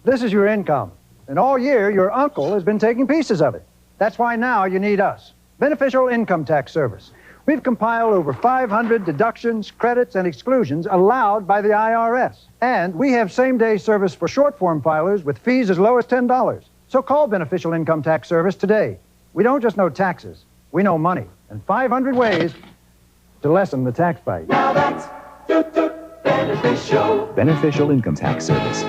This is your income, and all year your uncle has been taking pieces of it. That's why now you need us, Beneficial Income Tax Service. We've compiled over 500 deductions, credits, and exclusions allowed by the IRS. And we have same-day service for short-form filers with fees as low as $10. So call Beneficial Income Tax Service today. We don't just know taxes, we know money, and 500 ways to lessen the tax bite. Now that's Beneficial. Beneficial Income Tax Service.